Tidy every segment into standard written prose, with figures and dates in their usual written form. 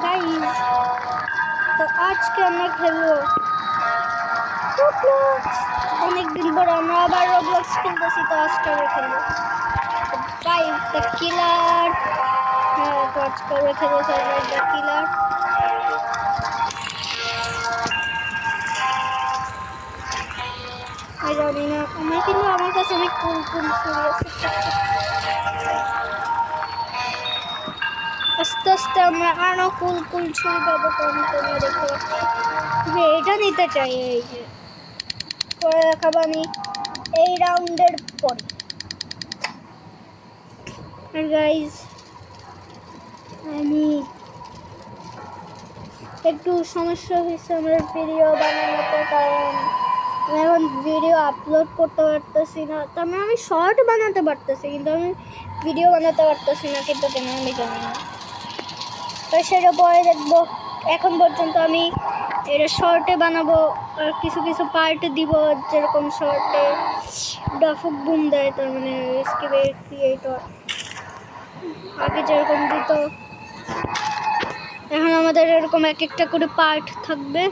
Guys, তো আজকে আমরা খেলবো রবলক্স। অনেকদিন পর আমরা আবার রবলক্স খেলতেছি, তো আজকে আমরা খেলবো সারভাইভ দ্য কিলার। হ্যাঁ, তো আজকে আমরা খেলবো সারভাইভ দ্য কিলার। আমি জানি না, আমার কাছে অনেক কুল ছুরি আছে। আস্তে আস্তে আমরা আরো কুল ছুরি পাবো, কারণ তোমরা দেখতে পাচ্ছ যে এটা নিতে চাই। এই যে করে দেখাবো আমি এই রাউন্ডের পর। গাইজ, আমি একটু সমস্যা হয়েছে আমার ভিডিও বানানোতে, কারণ আমি এখন ভিডিও আপলোড করতে পারতেছি না। তার মানে আমি শর্ট বানাতে পারতেছি, কিন্তু আমি ভিডিও বানাতে পারতেছি না, কিন্তু কেন আমি জানি না। তো সেটা পরে দেখবো। এখন পর্যন্ত আমি এটা শর্টে বানাবো, আর কিছু কিছু পার্ট দিব, যেরকম শর্টে ডাফুক বুম দেয়, তার মানে স্কিপের ক্রিয়েটর আগে যেরকম দিত। এখন আমাদের এরকম এক একটা করে পার্ট থাকবে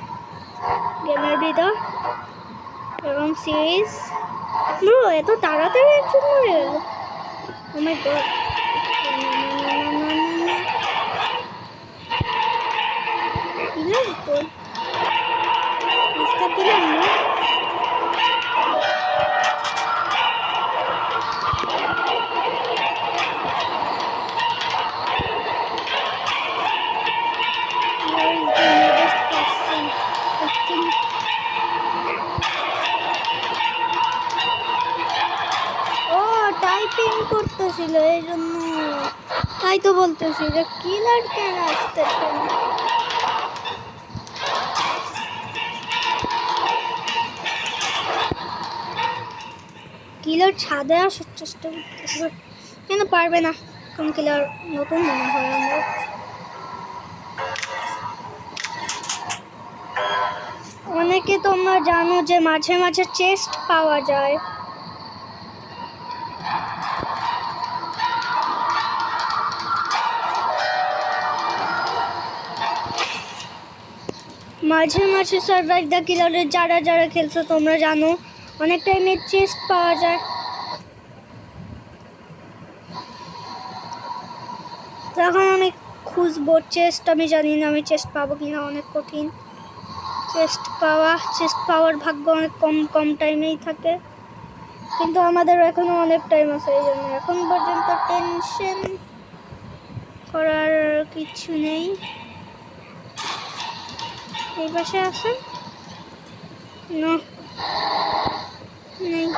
গেমের ভিতর, এরকম সিরিজ। এত তাড়াতাড়ি একজন মরে গেল। ও মাই গড, কিলার তোর কিলার না। টাইপিং করতেছিল, এই জন্য। তাই তো বলতেছি যে কিলার কেন আসতেছে না। কিলার ছাদে আসার চেষ্টা করতেছে, কিন্তু পারবে না, কারণ কিলার নতুন মনে হয় আমার। অনেকে তোমরা জানো যে মাঝে মাঝে চেস্ট পাওয়া যায়। মাঝে মাঝে সারভাইভ দ্য কিলারে যারা যারা খেলছো তোমরা জানো, অনেক টাইমে চেস্ট পাওয়া যায়। তখন আমি খুঁজবো চেস্ট, আমি জানি না আমি চেস্ট পাবো কিনা, অনেক কঠিন চেস্ট পাওয়ার ভাগ্য অনেক কম টাইমেই থাকে, কিন্তু আমাদের এখনো অনেক টাইম আছে। এই জন্য এখন পর্যন্ত টেনশন করার কিছু নেই। এই পাশে আছে না, নেই।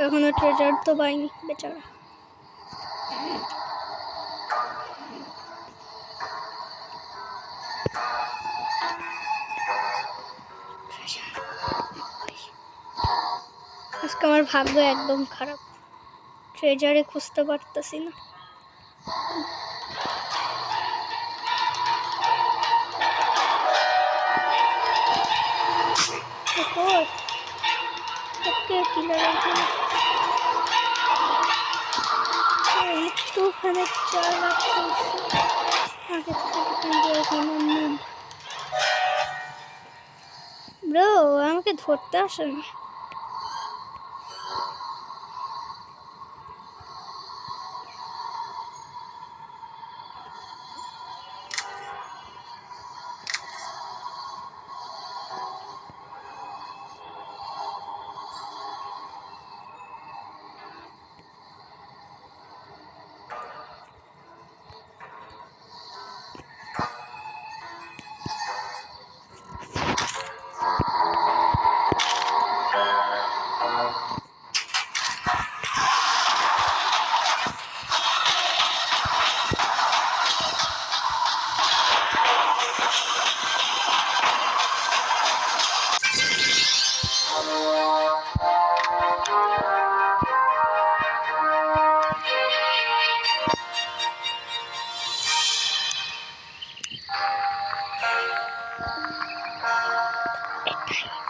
এখনো ট্রেজার তো পাইনি বেচারা। আজকে আমার ভাগ্য একদম খারাপ, ট্রেজারে খুঁজতে পারতেছি না। একটুখানে চাল ব্রো, আমাকে ধরতে আসে না। বাই।